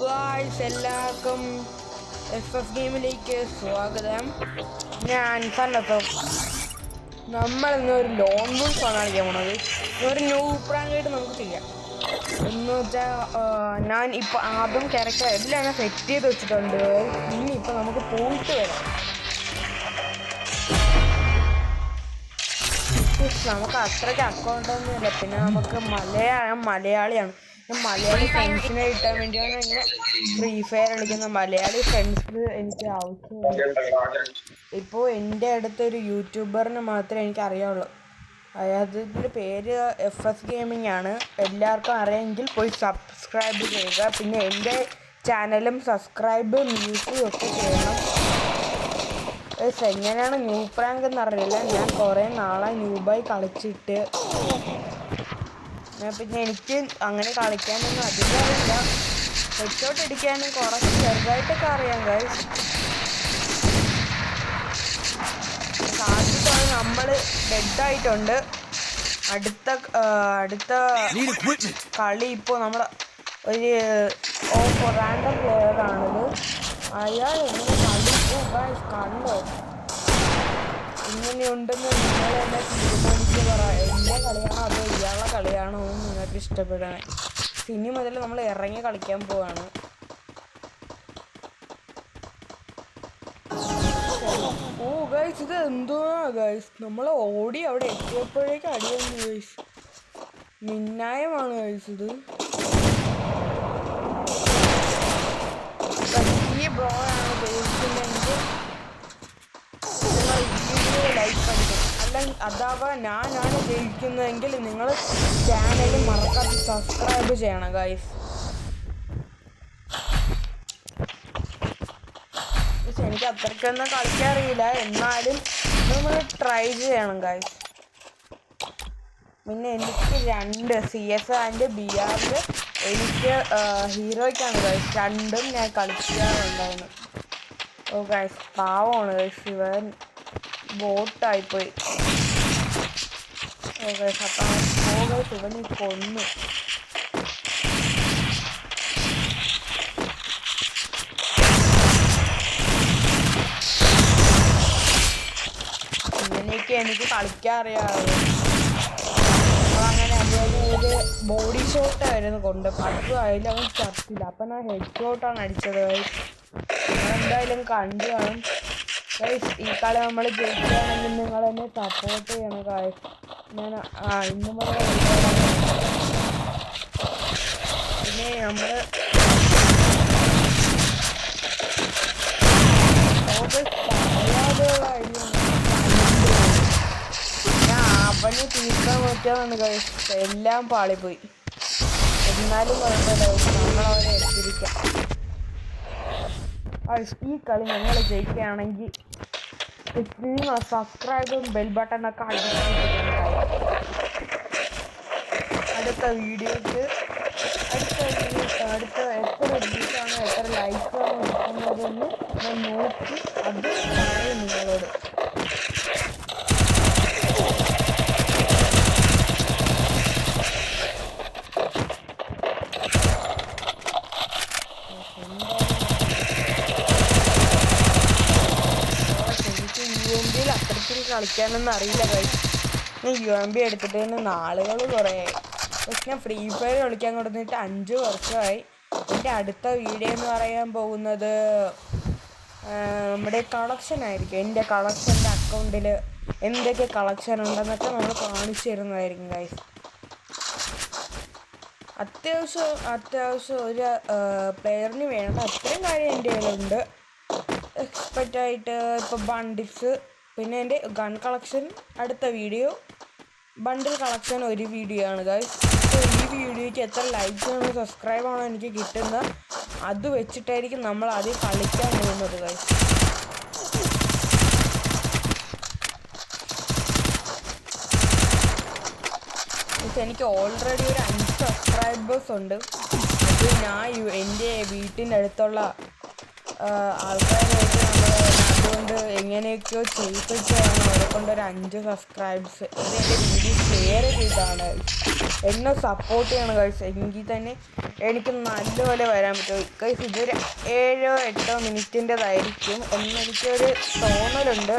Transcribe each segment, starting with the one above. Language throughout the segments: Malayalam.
ഗായ്സ് എല്ലാവർക്കും FF ഗെയിമിലേക്ക് സ്വാഗതം. ഞാൻ സന്നദ്ധ. നമ്മൾ ഇന്നൊരു ലോൺ ബുൾസാണ് കളിക്കാൻ പോണത്. ഒരു ന്യൂ പ്രാങ്കായിട്ട് നമുക്ക് ചെയ്യാം. എന്ന് വെച്ചാൽ ഞാൻ ഇപ്പോൾ ആദ്യം ക്യാരക്ടർ എല്ലാം സെറ്റ് ചെയ്ത് വെച്ചിട്ടുണ്ട്. ഇനിയിപ്പോൾ നമുക്ക് പോയിട്ട് വരാം. നമുക്ക് അത്രയ്ക്ക് അക്കൗണ്ടൊന്നുമില്ല. പിന്നെ നമുക്ക് മലയാളിയാണ്. മലയാളി ഫ്രണ്ട്സിനെ കിട്ടാൻ വേണ്ടിയാണ് ഇങ്ങനെ ഫ്രീ ഫയർ കളിക്കുന്ന മലയാളി ഫ്രണ്ട്സ് എനിക്ക് ആവശ്യമുണ്ട്. ഇപ്പോൾ എൻ്റെ അടുത്തൊരു യൂട്യൂബറിന് മാത്രമേ എനിക്ക് അറിയാവുള്ളൂ. അതിൻ്റെ പേര് FF ഗെയിമിംഗ് ആണ്. എല്ലാവർക്കും അറിയാമെങ്കിൽ പോയി സബ്സ്ക്രൈബ് ചെയ്യുക. പിന്നെ എൻ്റെ ചാനലും സബ്സ്ക്രൈബ് മ്യൂസും ഒക്കെ ചെയ്യണം. എങ്ങനെയാണ് ന്യൂ പ്രാങ്ക് എന്നറിയില്ല. ഞാൻ കുറേ നാളായി ന്യൂബായി കളിച്ചിട്ട്. പിന്നെ എനിക്ക് അങ്ങനെ കളിക്കാനൊന്നും അധികം അറിയില്ല. ഹെഡ്ഷോട്ട് അടിക്കാനും കുറച്ച് ചെറുതായിട്ടൊക്കെ അറിയാം ഗൈസ്. ആദ്യത്തെ നമ്മൾ ഡെഡായിട്ടുണ്ട്. അടുത്ത കളി ഇപ്പോൾ നമ്മുടെ ഒരു റാൻഡം പ്ലെയറാണിത്. അയാൾ എങ്ങനെ കളിക്കും ഗൈസ്? കണ്ടോ ഇങ്ങനെയുണ്ടെന്ന് നിങ്ങൾ തന്നെ തീരുമാനിച്ച് പറ. എൻ്റെ കളിയാണോ അതോ ഇയാളുടെ കളിയാണോ എന്ന് നിങ്ങൾക്ക് ഇഷ്ടപ്പെടണേ. ഇനി മുതൽ നമ്മൾ ഇറങ്ങി കളിക്കാൻ പോവാണ്. ഓ ഗൈസ്, ഇത് എന്തുവാ ഗൈസ്? നമ്മൾ ഓടി അവിടെ എത്തിയപ്പോഴേക്കും അടിയൊന്നു ഗൈസ്. മിന്നായമാണ് ഗൈസ് ഇത്. ഈ ബ്രോ ആണ് ഉപയോഗിക്കുന്നതെങ്കിൽ ലൈക്ക് അടിക്കും. അഥവാ ഞാനാണ് ജയിക്കുന്നതെങ്കിൽ നിങ്ങൾ ചാനൽ മറക്കാതെ സബ്സ്ക്രൈബ് ചെയ്യണം ഗൈസ്. എനിക്ക് അത്രയ്ക്കൊന്നും കളിക്കാറിയില്ല, എന്നാലും നമ്മൾ ട്രൈ ചെയ്യണം ഗൈസ്. പിന്നെ എനിക്ക് 2 CS ആൻഡ് BR എനിക്ക് ഹീറോയ്ക്കാണ് ഗൈസ്. രണ്ടും ഞാൻ കളിക്കാറുണ്ടായിരുന്നു. ഓ ഗൈസ്, പാവമാണ് ഗൈസ്, ഇവൻ ബോട്ടായിപ്പോയി. ഓ ഗൈസ്, അപ്പം ഇവൻ കൊന്നു. ഇങ്ങനെയൊക്കെ എനിക്ക് കളിക്കാൻ അറിയാറ്. അങ്ങനെ ഒരു ബോഡി ഷോട്ടായിരുന്നു കൊണ്ട് പറ്റും. അതിൽ അവൻ ചത്തില്ല. അപ്പം ഞാൻ ഹെഡ് ഷോട്ടാണ് അടിച്ചത് ഗൈസ്. എന്തായാലും കണ്ടു കാണും ഗൈസ്. ഈ കളി നമ്മൾ ജയിക്കുകയാണെങ്കിൽ നിങ്ങൾ എന്നെ സപ്പോർട്ട് ചെയ്യണം ഗൈസ്. ഞാൻ ഇന്ന് മുതൽ പിന്നെ നമ്മൾ അവന് തീർക്കാൻ പറ്റാമെന്ന് ഗൈസ്. എല്ലാം പാളിപ്പോയി. എന്നാലും കുഴപ്പമില്ല, നമ്മളവരെ എത്തിരിക്കാം. ഈ കളി ഞങ്ങൾ ജയിക്കുകയാണെങ്കിൽ സബ്സ്ക്രൈബും ബെൽ ബട്ടണൊക്കെ അടിച്ചിട്ടുണ്ട്. അടുത്ത വീഡിയോക്ക് അടുത്ത എത്ര വ്യൂസാണോ എത്ര ലൈക്കാണോ കിട്ടുന്നതെന്ന് ഞാൻ നോക്കി അത് പറയും നിങ്ങളോട്. അത്രയ്ക്ക് കളിക്കാനൊന്നും അറിയില്ല ഗൈസ്. ഞാൻ UMP എടുത്തിട്ട് തന്നെ നാളുകൾ കുറേയായി. പക്ഷെ ഞാൻ ഫ്രീ ഫയർ കളിക്കാൻ കൊടുത്തിട്ട് 5 വർഷമായി. എൻ്റെ അടുത്ത വീഡിയോ എന്ന് പറയാൻ പോകുന്നത് നമ്മുടെ കളക്ഷൻ ആയിരിക്കും. എൻ്റെ കളക്ഷൻ്റെ അക്കൗണ്ടിൽ എന്തൊക്കെ കളക്ഷൻ ഉണ്ടെന്നൊക്കെ നമ്മൾ കാണിച്ചു തരുന്നതായിരിക്കും ഗൈസ്. അത്യാവശ്യം ഒരു പ്ലെയറിന് വേണ്ട അത്രയും കാര്യം എൻ്റെ കയ്യിലുണ്ട്. എക്സ്പെക്റ്റായിട്ട് ഇപ്പോൾ ബണ്ടിൽസ്, പിന്നെ എൻ്റെ ഗൺ കളക്ഷൻ അടുത്ത വീഡിയോ, ബണ്ടിൽ കളക്ഷൻ ഒരു വീഡിയോ ആണ് ഗൈസ്. അപ്പോൾ ഈ വീഡിയോയ്ക്ക് എത്ര ലൈക്കാണോ സബ്സ്ക്രൈബാണോ എനിക്ക് കിട്ടുന്നത് അത് വെച്ചിട്ടായിരിക്കും നമ്മൾ ആദ്യം കളിക്കാൻ പോകുന്നത് ഗൈസ്. എനിക്ക് ഓൾറെഡി ഒരു 5 സബ്സ്ക്രൈബേഴ്സ് ഉണ്ട്. അത് ഞാൻ എൻ്റെ വീട്ടിൻ്റെ അടുത്തുള്ള ആൾക്കാരുമായിട്ട് നമ്മൾ അതുകൊണ്ട് എങ്ങനെയൊക്കെയോ ചെയ്യിപ്പിച്ചാണ് അവരെ കൊണ്ട് ഒരു 5 സബ്സ്ക്രൈബ്സ് ഇത് എൻ്റെ വീഡിയോ ഷെയർ ചെയ്താണ്. എന്നെ സപ്പോർട്ട് ചെയ്യണം ഗൈസ്. എങ്കിൽ തന്നെ എനിക്ക് നല്ലപോലെ വരാൻ പറ്റും ഗൈസ്. ഇതൊരു 7-8 മിനിറ്റിൻ്റെതായിരിക്കും എന്നെനിക്കൊരു തോന്നലുണ്ട്.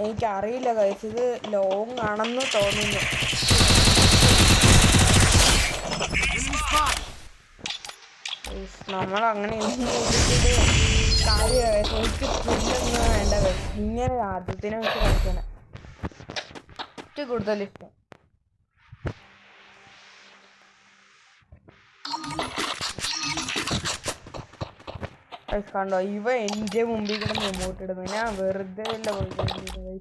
എനിക്കറിയില്ല ഗൈസ്, ഇത് ലോങ് ആണെന്ന് തോന്നുന്നു. നമ്മളങ്ങനെ കാര്യമായി എനിക്ക് സ്കില്ലൊന്നും വേണ്ട ഗൈസ്. ഇങ്ങനെ ആദ്യത്തിനെ വെച്ച് കളിക്കണം ഏറ്റവും കൂടുതൽ ഇഷ്ടം. കണ്ടോ, ഇവ എൻ്റെ മുമ്പിൽ കൂടെ മുമ്പോട്ട് ഇടുന്നു. ഞാൻ വെറുതെ അല്ല പോയിക്കൊണ്ടിരുന്നത്.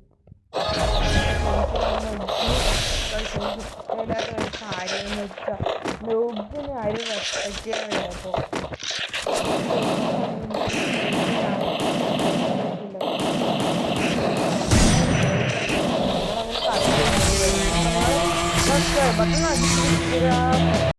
ഇഷ്ടമില്ലാത്ത ഒരു കാര്യം എന്ന് വെച്ചാൽ ലോഗിന് ആരും റെസ്പെക്ട് ചെയ്യാനില്ല. അപ്പോൾ നമ്മളങ്ങനെ പറയുന്നത് ബട്ടൺ അടിച്ചിരിക്കുക.